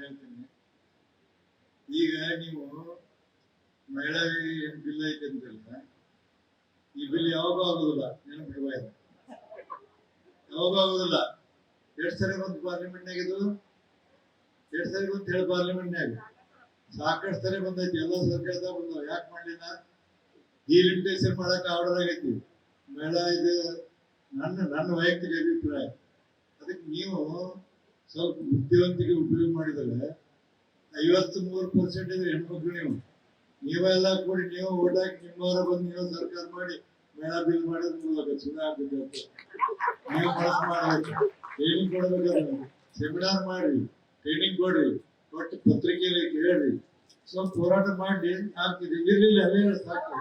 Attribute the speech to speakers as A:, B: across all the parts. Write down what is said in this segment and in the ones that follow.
A: ಹೇಳ್ತೀನಿ. ಈಗ ನೀವು ಮಹಿಳಾ ಬಿಲ್ ಐತೆ ಅಂತಲ್ಲ, ಈ ಬಿಲ್ ಯಾವಾಗೂ ಆಗುದಿಲ್ಲ, ನೆನಪಿಡುವ ಯಾವಾಗೂ ಆಗುದಿಲ್ಲ. ಎಷ್ಟು ಸರಿ ಬಂತು ಪಾರ್ಲಿಮೆಂಟ್ನಾಗ ಇದು? ಎಷ್ಟು ಸರಿ ಬಂತು ಹೇಳಿ ಪಾರ್ಲಿಮೆಂಟ್ನಾಗ? ಸಾಕಷ್ಟು ಸರಿ ಬಂದೈತಿ, ಎಲ್ಲ ಸರ್ಕಾರದ ಬಂದವ. ಯಾಕೆ ಮಾಡ್ಲಿಲ್ಲ? ಡಿಲಿಮಿಟೇಷನ್ ಮಾಡಕ್ ಆರ್ಡರ್ ಆಗೈತಿ. ಮಹಿಳಾ ಇದು ನನ್ನ ವೈಯಕ್ತಿಕ ಅಭಿಪ್ರಾಯ. ಅದಕ್ಕೆ ನೀವು ಸ್ವಲ್ಪ ಬುದ್ಧಿವಂತಿಕೆ ಉಪಯೋಗ ಮಾಡಿದರೆ 53% ಹೆಣ್ಮಕ್ಳು ನೀವೆಲ್ಲ ಕೂಡಿ ನೀವು ಓಟ್ ಹಾಕಿ ನಿಮ್ಮವರ ಬಂದು ನೀವು ಸರ್ಕಾರ ಮಾಡಿ ಮೇಳ ಬಿಲ್ ಮಾಡಿದ್ರೆ ಸುಳ್ಳು ಆಗ್ಬಿಟ್ಟು ನೀವು ಮನಸ್ಸು ಮಾಡಬೇಕು. ಟ್ರೈನಿಂಗ್ ಕೊಡ್ಬೇಕಾದ್ರೆ ಸೆಮಿನಾರ್ ಮಾಡ್ರಿ, ಟ್ರೈನಿಂಗ್ ಕೊಡ್ರಿ, ಒಟ್ಟು ಪತ್ರಿಕೆಯಲ್ಲಿ ಕೇಳ್ರಿ, ಸ್ವಲ್ಪ ಹೋರಾಟ ಮಾಡಿ ಆಗ್ತಿದೆ. ಇರ್ಲಿಲ್ಲ ಅಲ್ಲೇ ಸಾಕು.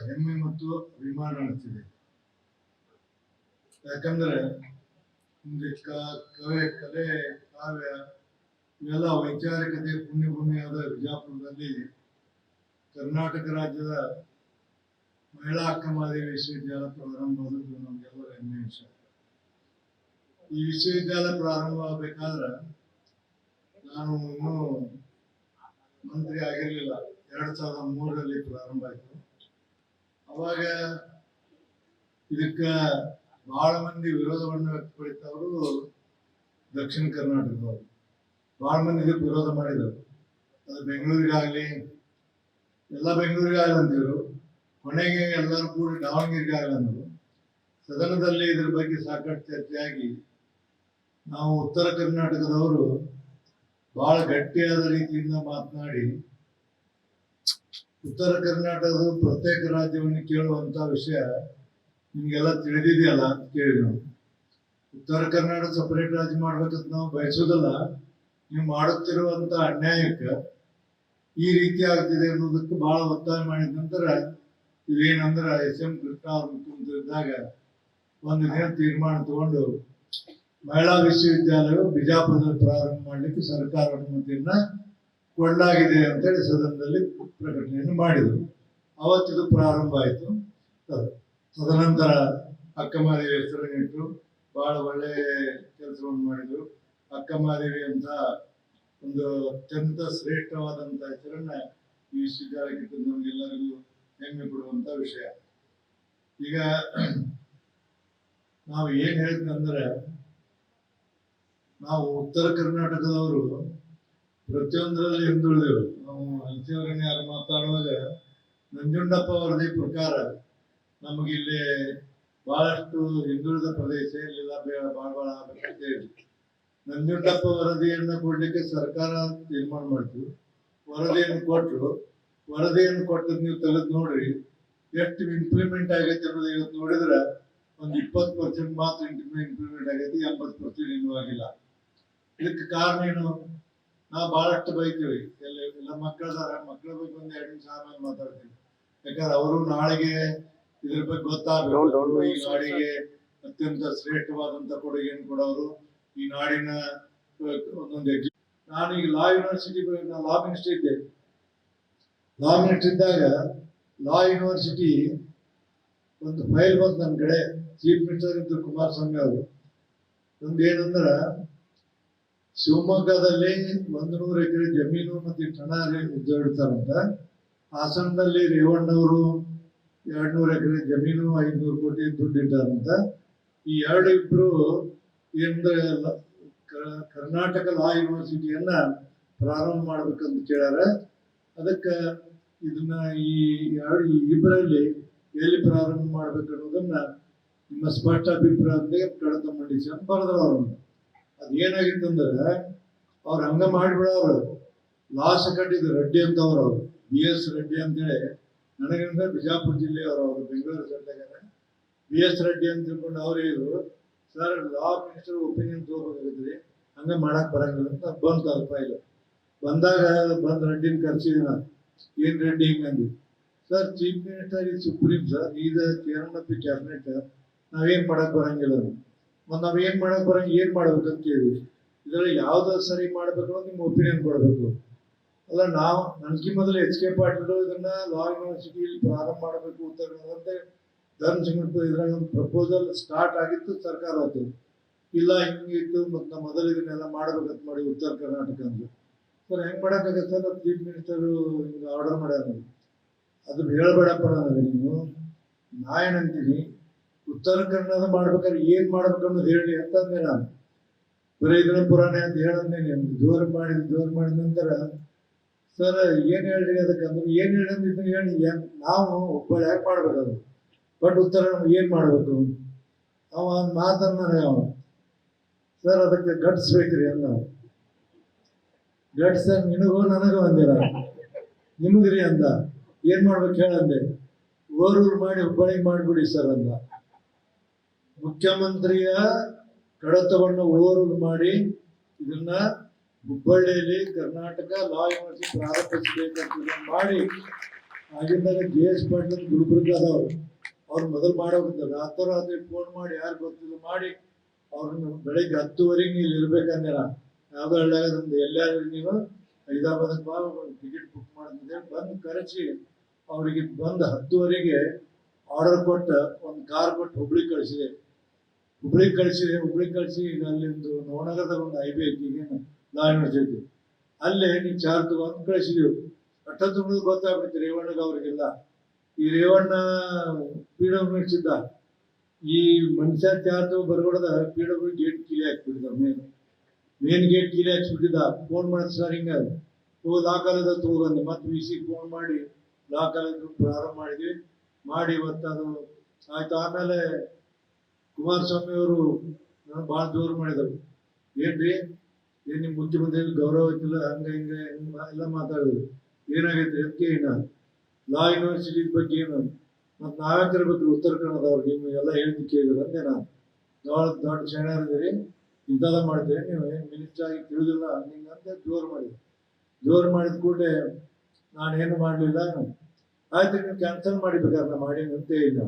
A: ಹೆಮ್ಮೆ ಮತ್ತು ಅಭಿಮಾನ ಅನಿಸ್ತಿದೆ. ಯಾಕಂದ್ರೆ ಕಲೆ ಕಾವ್ಯ ಇವೆಲ್ಲ ವೈಚಾರಿಕತೆ ಪುಣ್ಯಭೂಮಿಯಾದ ವಿಜಾಪುರದಲ್ಲಿ ಕರ್ನಾಟಕ ರಾಜ್ಯದ ಮಹಿಳಾ ಅಕ್ಕಮಹಾದೇವಿ ವಿಶ್ವವಿದ್ಯಾಲಯ ಪ್ರಾರಂಭವಾದದ್ದು ನಮಗೆಲ್ಲರ ಹೆಮ್ಮೆ ವಿಷಯ. ಈ ವಿಶ್ವವಿದ್ಯಾಲಯ ಪ್ರಾರಂಭ ಆಗಬೇಕಾದ್ರೆ ನಾನು ಇನ್ನೂ ಮಂತ್ರಿ ಆಗಿರ್ಲಿಲ್ಲ. 2003ರಲ್ಲಿ ಪ್ರಾರಂಭ ಆಯ್ತು. ಅವಾಗ ಇದಕ್ಕ ಬಹಳ ಮಂದಿ ವಿರೋಧವನ್ನು ವ್ಯಕ್ತಪಡಿಸಿದವರು ದಕ್ಷಿಣ ಕರ್ನಾಟಕದವರು. ಬಹಳ ಮಂದಿ ಇದಕ್ಕೆ ವಿರೋಧ ಮಾಡಿದರು. ಅದು ಬೆಂಗಳೂರಿಗಾಗ್ಲಿ, ಎಲ್ಲ ಬೆಂಗಳೂರಿಗಾಗಲಿ ಅಂತಿದ್ರು. ಕೊನೆಗೆ ಎಲ್ಲರೂ ಕೂಡ ದಾವಣಗೆರೆಗಾಗಲಿ ಅಂದರು. ಸದನದಲ್ಲಿ ಇದ್ರ ಬಗ್ಗೆ ಸಾಕಷ್ಟು ಚರ್ಚೆಯಾಗಿ ನಾವು ಉತ್ತರ ಕರ್ನಾಟಕದವರು ಬಹಳ ಗಟ್ಟಿಯಾದ ರೀತಿಯಿಂದ ಮಾತನಾಡಿ ಉತ್ತರ ಕರ್ನಾಟಕದ ಪ್ರತ್ಯೇಕ ರಾಜ್ಯವನ್ನು ಕೇಳುವಂತ ವಿಷಯ ನಿಮ್ಗೆಲ್ಲ ತಿಳಿದಿದೆಯಲ್ಲ ಅಂತ ಕೇಳಿದ್ರು. ಉತ್ತರ ಕರ್ನಾಟಕ ಸಪರೇಟ್ ರಾಜ್ಯ ಮಾಡ್ಬೇಕಂತ ನಾವು ಬಯಸೋದಲ್ಲ. ನೀವು ಮಾಡುತ್ತಿರುವಂತ ಅನ್ಯಾಯಕ್ಕೆ ಈ ರೀತಿ ಆಗ್ತಿದೆ ಅನ್ನೋದಕ್ಕೆ ಬಹಳ ಒತ್ತಾಯ ಮಾಡಿದ ನಂತರ ಇದೇನಂದ್ರೆ SM ಕೃಷ್ಣ ಅವ್ರ ಮುಖ್ಯಮಂತ್ರಿದ್ದಾಗ ಒಂದು ದಿನ ತೀರ್ಮಾನ ತಗೊಂಡು ಮಹಿಳಾ ವಿಶ್ವವಿದ್ಯಾಲಯವು ಬಿಜಾಪುರದಲ್ಲಿ ಪ್ರಾರಂಭ ಮಾಡಲಿಕ್ಕೆ ಸರ್ಕಾರ ಅನುಮತಿಯನ್ನ ಕೊಡಲಾಗಿದೆ ಅಂತೇಳಿ ಸದನದಲ್ಲಿ ಪ್ರಕಟಣೆಯನ್ನು ಮಾಡಿದರು. ಅವತ್ತಿದು ಪ್ರಾರಂಭ ಆಯಿತು. ತದನಂತರ ಅಕ್ಕಮಹಾದೇವಿ ಹೆಸರನ್ನಿಟ್ಟು ಬಹಳ ಒಳ್ಳೆ ಕೆಲಸವನ್ನು ಮಾಡಿದರು. ಅಕ್ಕಮಹಾದೇವಿ ಅಂತ ಒಂದು ಅತ್ಯಂತ ಶ್ರೇಷ್ಠವಾದಂತ ಹೆಸರನ್ನ ಈ ವಿಶ್ವವಿದ್ಯಾಲಯಕ್ಕೆ ನಮಗೆಲ್ಲರಿಗೂ ಹೆಮ್ಮೆ ಕೊಡುವಂತ ವಿಷಯ. ಈಗ ನಾವು ಏನ್ ಹೇಳ್ತೀನಂದ್ರೆ, ನಾವು ಉತ್ತರ ಕರ್ನಾಟಕದವರು ಪ್ರತಿಯೊಂದರಲ್ಲಿ ಹಿಂದುಳಿದೆವು. ನಾವು ಹಲಸಿಯವರನ್ನ ಯಾರು ಮಾತಾಡುವಾಗ ನಂಜುಂಡಪ್ಪ ವರದಿ ಪ್ರಕಾರ ನಮಗಿಲ್ಲಿ ಬಹಳಷ್ಟು ಹಿಂದುಳಿದ ಪ್ರದೇಶ ಇಲ್ಲೆಲ್ಲ ಬಹಳ ಆಗಬೇಕಂತ ಹೇಳಿ ನಂಜುಂಡಪ್ಪ ವರದಿಯನ್ನ ಕೊಡ್ಲಿಕ್ಕೆ ಸರ್ಕಾರ ತೀರ್ಮಾನ ಮಾಡ್ತು. ವರದಿಯನ್ನು ಕೊಟ್ಟರು. ವರದಿಯನ್ನು ಕೊಟ್ಟದ್ ನೀವು ತೆಗೆದು ನೋಡ್ರಿ, ಎಷ್ಟು ಇಂಪ್ಲಿಮೆಂಟ್ ಆಗೈತೆ ಅನ್ನೋದು ಇವತ್ತು ನೋಡಿದ್ರೆ ಒಂದು 20% ಮಾತ್ರ ಇಂಪ್ಲಿಮೆಂಟ್ ಆಗೈತಿ, 80% ಇನ್ನೂ ಆಗಿಲ್ಲ. ಇದಕ್ಕೆ ಕಾರಣ ಏನು? ನಾವು ಬಹಳಷ್ಟು ಬೈತೀವಿ. ಎಲ್ಲ ಮಕ್ಕಳ ಬಗ್ಗೆ ಒಂದು 2 ನಿಮಿಷ ಆಮೇಲೆ ಮಾತಾಡ್ತೀವಿ. ಯಾಕಂದ್ರೆ ಅವರು ನಾಳೆಗೆ ಇದ್ರ ಬಗ್ಗೆ ಗೊತ್ತಾಗಬೇಕು. ಈ ನಾಡಿಗೆ ಅತ್ಯಂತ ಶ್ರೇಷ್ಠವಾದಂತ ಕೊಡುಗೆಯನ್ನು ಕೊಡೋರು, ಈ ನಾಡಿನ ಒಂದೊಂದು ನಾನು ಈಗ ಲಾ ಯೂನಿವರ್ಸಿಟಿ ಲಾ ಮಿನಿಸ್ಟರ್ ಇದ್ದೆ. ಲಾ ಮಿನಿಸ್ಟರ್ ಇದ್ದಾಗ ಲಾ ಯೂನಿವರ್ಸಿಟಿ ಒಂದು ಫೈಲ್ ಬಂತು ನನ್ನ ಕಡೆ. ಚೀಫ್ ಮಿನಿಸ್ಟರ್ ಇದ್ರು ಕುಮಾರಸ್ವಾಮಿ ಅವರು. ಒಂದು ಏನಂದ್ರ ಶಿವಮೊಗ್ಗದಲ್ಲಿ 100 ಎಕರೆ ಜಮೀನು ಮತ್ತೆ ಹಣ ಇಡ್ತಾರಂತ. ಹಾಸನದಲ್ಲಿ ರೇವಣ್ಣವರು 200 ಎಕರೆ ಜಮೀನು 500 ಕೋಟಿ ದುಡ್ಡು ಇಟ್ಟಾರಂತ. ಈ ಇಬ್ರು ಏನಂದ್ರೆ ಕರ್ನಾಟಕ ಲಾ ಯೂನಿವರ್ಸಿಟಿಯನ್ನ ಪ್ರಾರಂಭ ಮಾಡ್ಬೇಕಂತ ಕೇಳ್ಯಾರ. ಅದಕ್ಕೆ ಇದನ್ನ ಈ ಇಬ್ಬರಲ್ಲಿ ಎಲ್ಲಿ ಪ್ರಾರಂಭ ಮಾಡ್ಬೇಕು ಅನ್ನೋದನ್ನ ನಿಮ್ಮ ಸ್ಪಷ್ಟ ಅಭಿಪ್ರಾಯ ಕಡತ ಮಂಡಿಸಿ ಅಂತ ಬರೆದ್ರು ಅವ್ರನ್ನ. ಅದೇನಾಗಿತ್ತಂದ್ರೆ ಅವ್ರು ಹಂಗ ಮಾಡಿಬಿಡೋರು. ಲಾಸ್ ಕಟ್ಟಿದ್ರು ರೆಡ್ಡಿ ಅಂತ ಅವ್ರು BS ರೆಡ್ಡಿ ಅಂತೇಳಿ. ನನಗಂದ್ರೆ ಬಿಜಾಪುರ ಜಿಲ್ಲೆಯವರು, ಬೆಂಗಳೂರು ಸೆಟ್ಲಾಗ್ಯಾರ. BS ರೆಡ್ಡಿ ಅಂತ ತಿಳ್ಕೊಂಡು ಅವ್ರು ಹೇಳಿದ್ರು, ಸರ್ ಲಾ ಮಿನಿಸ್ಟರ್ ಒಪಿನಿಯನ್ ತಗೋಬೇಕಾಗಿದ್ರಿ, ಹಂಗ ಮಾಡಕ್ ಬರಂಗಿಲ್ಲ ಅಂತ ಬಂತು. ಅದು ಫೈಲ್ ಬಂದಾಗ ರೆಡ್ಡಿನ ಕರ್ಸಿದಿನ. ಏನ್ ರೆಡ್ಡಿ ಹಿಂಗಂದಿ? ಸರ್ ಚೀಫ್ ಮಿನಿಸ್ಟರ್ ಈ ಸುಪ್ರೀಂ ಸರ್, ಈಗ ಚೇರ್ಮನ್ ಆಫ್ ದಿ ಕ್ಯಾಬಿನೆಟ್, ನಾವೇನ್ ಮಾಡಕ್ ಬರಂಗಿಲ್ಲ. ಮತ್ ನಾವ್ ಏನ್ ಮಾಡಕ್ ಏನ್ ಮಾಡ್ಬೇಕಂತ ಕೇಳಿದ್ವಿ. ಇದ್ರಲ್ಲಿ ಯಾವ್ದು ಸರಿ ಮಾಡ್ಬೇಕು ಅಂತ ನಿಮ್ ಒಪಿನಿಯನ್ ಕೊಡ್ಬೇಕು. ಅಲ್ಲ ನಾವು ನನ್ಕಿ ಮೊದಲು HK ಪಾಟೀಲ್ ಇದನ್ನ ಲಾ ಯೂನಿವರ್ಸಿಟಿಯಲ್ಲಿ ಪ್ರಾರಂಭ ಮಾಡಬೇಕು ಉತ್ತರ ಧರ್ಮ ಸಿಂಗ್ ಇದ್ರಾಗ ಒಂದು ಪ್ರಪೋಸಲ್ ಸ್ಟಾರ್ಟ್ ಆಗಿತ್ತು, ಸರ್ಕಾರ ಹೋಗ್ತದೆ. ಇಲ್ಲ ಹಿಂಗಿತ್ತು ಮತ್ತು ನಾವು ಮೊದಲು ಇದನ್ನೆಲ್ಲ ಮಾಡ್ಬೇಕಂತ ಮಾಡಿ ಉತ್ತರ ಕರ್ನಾಟಕ ಅಂದ್ರು. ಸರ್ ಹೆಂಗ್ ಮಾಡಕ್ಕಾಗತ್ತೆ ಸರ್, ಚೀಫ್ ಮಿನಿಸ್ಟರು ಹಿಂಗೆ ಆರ್ಡರ್ ಮಾಡ್ಯಾರ, ಅದನ್ನ ಹೇಳ್ಬೇಡಪ್ಪ ನನಗೆ ನೀವು. ನಾ ಏನಂತೀನಿ, ಉತ್ತರ ಕನ್ನಡ ಮಾಡ್ಬೇಕಾದ್ರೆ ಏನ್ ಮಾಡ್ಬೇಕು ಅನ್ನೋದು ಹೇಳಿ ಅಂತಂದೆ ನಾನು. ಬರೀ ಇದನ್ನ ಪುರಾಣ ಅಂತ ಹೇಳಂದೇನೆ, ಜೋರು ಮಾಡಿದ ನಂತರ ಸರ್ ಏನ್ ಹೇಳ್ರಿ ಅದಕ್ಕಂದ್ರೆ ಏನ್ ಹೇಳಿದ್ರೆ ಹೇಳಿ, ನಾವು ಒಬ್ಬಳು ಯಾಕೆ ಮಾಡ್ಬೇಕು ಬಟ್ ಉತ್ತರ ಏನ್ ಮಾಡ್ಬೇಕು ಅವ ಮಾತನ್ನ ನನಗೆ ಸರ್ ಅದಕ್ಕೆ ಗಟ್ಸ್ ಬೇಕ್ರಿ ಅಂದ. ಗಟ್ಸ್ ನಿನಗೂ ನನಗೂ ಅಂದಿರ, ನಿಮಗ್ರಿ ಅಂದ. ಏನ್ ಮಾಡ್ಬೇಕು ಹೇಳಂದೆ, ಓರೂರು ಮಾಡಿ ಹುಬ್ಬಳ್ಳಿ ಮಾಡ್ಬಿಡಿ ಸರ್ ಅಂದ. ಮುಖ್ಯಮಂತ್ರಿಯ ಕಡತವನ್ನು ಓರೂರು ಮಾಡಿ ಇದನ್ನ ಹುಬ್ಬಳ್ಳಿಯಲ್ಲಿ ಕರ್ನಾಟಕ ಲಾ ಯೂನಿವರ್ಸಿಟಿ ಪ್ರಾರಂಭಿಸಬೇಕಂತ ಮಾಡಿ ಆಗಿದ್ದಾಗ JS ಪಾಟೀಲ್ ಗುಲ್ಬರ್ಗದವ್ರು ಅವ್ರು ಮೊದಲು ಮಾಡೋಗಿದ್ದ ರಾತ್ರಿ ಫೋನ್ ಮಾಡಿ ಯಾರು ಗೊತ್ತಿಲ್ಲ ಮಾಡಿ ಅವ್ರನ್ನ ಬೆಳಿಗ್ಗೆ 10:00 ಇಲ್ಲಿ ಇರ್ಬೇಕಂದಿರ. ಯಾವ್ದೋ ಹಳ್ಳಿಯಾಗ ನಮ್ದು ಎಲ್ಲಾರು ನೀವು ಹೈದರಾಬಾದಕ್ಕೆ ಬಾ ಟಿಕೆಟ್ ಬುಕ್ ಮಾಡಿದ್ರೆ ಬಂದು ಕರೆಸಿ ಅವ್ರಿಗೆ ಬಂದು 10:00 ಆರ್ಡರ್ ಕೊಟ್ಟು ಒಂದು ಕಾರ್ ಕೊಟ್ಟು ಹುಬ್ಳಿಗೆ ಕಳಿಸಿದೆ. ಹುಬ್ಳಿಗೆ ಕಳಿಸಿ ಈಗ ಅಲ್ಲಿಂದು ನವನಗರದಾಗ ಒಂದು IB ಐತಿ ಈಗೇನು ಲಾ ಯೂನಿವರ್ಸಿಟಿ, ಅಲ್ಲೇ ನೀವು ಚಾರ್ಜ್ ತಗೊಂಡು ಕಳಿಸಿದೆವು. ಅಷ್ಟೊತ್ತು ಗೊತ್ತಾಗ್ಬಿಡ್ತು ರೇವಣ್ಣಗೆ ಅವ್ರಿಗೆಲ್ಲ. ಈ ರೇವಣ್ಣ PW ಇದ್ದ, ಈ ಮನುಷ್ಯ ಚಾರ್ಜ್ ಬರ್ಗೊಡ್ದ PW ಗೇಟ್ ಕೀಲಿ ಹಾಕ್ಬಿಟ್ಟಿದ್ದ, ಮೇನ್ ಗೇಟ್ ಕೀಲಿ ಹಾಕ್ಸ್ಬಿಟ್ಟಿದ್ದ. ಫೋನ್ ಮಾಡಿದ ಸರ್ ಹಿಂಗ ಲಾ ಕಾಲೇಜ್ ತಗೋಬಂದು ಮತ್ತೆ VC ಫೋನ್ ಮಾಡಿ ಲಾ ಕಾಲೇಜ್ ಪ್ರಾರಂಭ ಮಾಡಿದ್ವಿ. ಮಾಡಿ ಇವತ್ತು ಅದು ಆಯ್ತು. ಆಮೇಲೆ ಕುಮಾರಸ್ವಾಮಿ ಅವರು ಭಾಳ ಜೋರು ಮಾಡಿದರು, ಏನ್ರಿ ಏನ್ ನಿಮ್ ಮುಖ್ಯಮಂತ್ರಿ ಗೌರವ ಇತ್ತಿಲ್ಲ ಹಂಗ ಹಿಂಗ ಎಲ್ಲ ಮಾತಾಡಿದ್ರು. ಏನಾಗೈತಿ ಅದಕ್ಕೆ ಏನ ಲಾ ಯೂನಿವರ್ಸಿಟಿ ಬಗ್ಗೆ ಏನು ಮತ್ ನಾವ್ಯಾಕಿರ್ಬೇಕು ಉತ್ತರ ಕನ್ನಡದವ್ರು, ನೀವು ಎಲ್ಲ ಹೇಳಿದ್ದು ಕೇಳಿದ್ರು ಅಂದೆ. ನಾನು ದೊಡ್ಡ ಶರಣರಿದ್ದೀರಿ, ಇಂಥದ ಮಾಡ್ತೀರಿ ನೀವು, ಏನ್ ಮಿನಿಸ್ಟರ್ ಆಗಿ ತಿಳಿದಿಲ್ಲ ಹಂಗಿಂಗ ಅಂತ ಜೋರು ಮಾಡಿದ ಕೂಡಲೇ ನಾನೇನು ಮಾಡಲಿಲ್ಲ. ಆಯ್ತು ನೀವು ಕ್ಯಾನ್ಸಲ್ ಮಾಡಿಬೇಕಾದ್ರೆ ನಾ ಮಾಡೀನಿ ಅಂತ ಇಲ್ಲ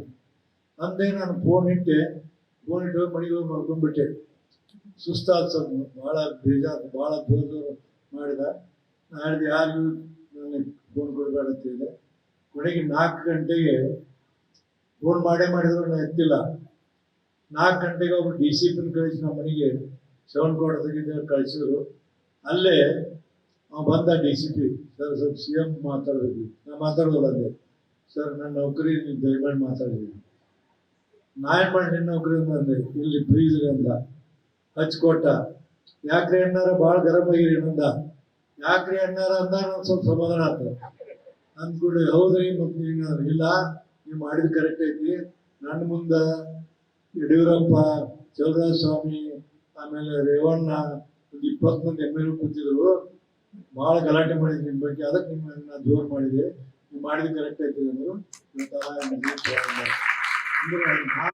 A: ಅಂದೆ. ನಾನು ಫೋನ್ ಇಟ್ಟು ಮನೆಗೆ ಹೋಗಿ ಮಾಡ್ಕೊಂಡ್ಬಿಟ್ಟೆ. ಸುಸ್ತಾದ ಸ್ವಲ್ಪ ಭಾಳ ಬೇಜಾರು, ಭಾಳ ಜೋರು ಮಾಡಿದ. ನಾ ಹೇಳಿದೆ ಯಾರಿಗೂ ನನಗೆ ಫೋನ್ ಕೊಡಬೇಡ ಅಂತ ಹೇಳಿದೆ. ಕೊನೆಗೆ 4 ಗಂಟೆಗೆ ಫೋನ್ ಮಾಡಿದ್ರು ನಾನು ಎತ್ತಿಲ್ಲ. 4 ಗಂಟೆಗೆ ಒಬ್ಬರು DCPನ ಕಳಿಸಿ ನಮ್ಮ ಮನೆಗೆ ಶ್ರವಣಕೋಟದಾಗ ಕಳಿಸಿದ್ರು. ಅಲ್ಲೇ ಬಂದ DCP, ಸರ್ ಸ್ವಲ್ಪ CM ಮಾತಾಡ್ಬೇಕು. ನಾ ಮಾತಾಡೋಲ್ಲ ಅಂದೆ. ಸರ್ ನನ್ನ ನೌಕರಿ ನೀವು ದಯಮಾಡಿ ಮಾತಾಡಿದ್ದೀನಿ. ನಾ ಏನ್ ಮಾಡಿ ನಿನ್ನ ನೌಕರಿ ಅಂದೆ, ಇಲ್ಲಿ ಪ್ಲೀಸ್ ಅಂದ. ಹಚ್ಕೊಟ್ಟ. ಯಾಕ್ರಿ ಅಣ್ಣಾರ ಭಾಳ ಗರಂ ಆಗಿರಿ ಅಂದ. ಯಾಕ್ರಿ ಅಣ್ಣಾರ ಅಂದ ನಾನು ಸ್ವಲ್ಪ ಸಮಾಧಾನ ಆಗ್ತದೆ ಅಂದ್ಕೂಡಿ. ಹೌದ್ರಿ ಮತ್ತೆ ಇಲ್ಲ ನೀವು ಮಾಡಿದ್ ಕರೆಕ್ಟ್ ಐತಿ. ನನ್ನ ಮುಂದ ಯಡಿಯೂರಪ್ಪ, ಚಲರಾಜ ಸ್ವಾಮಿ, ಆಮೇಲೆ ರೇವಣ್ಣ, ಒಂದು 20 ಮಂದಿ MLA ಕೂತಿದ್ರು. ಭಾಳ ಗಲಾಟೆ ಮಾಡಿದ್ವಿ ನಿಮ್ಮ ಬಗ್ಗೆ, ಅದಕ್ಕೆ ನಿಮ್ಮನ್ನ ಜೋರು ಮಾಡಿದೆ. ನೀವು ಮಾಡಿದ್ ಕರೆಕ್ಟ್ ಐತಿ ಅಂದ್ರು.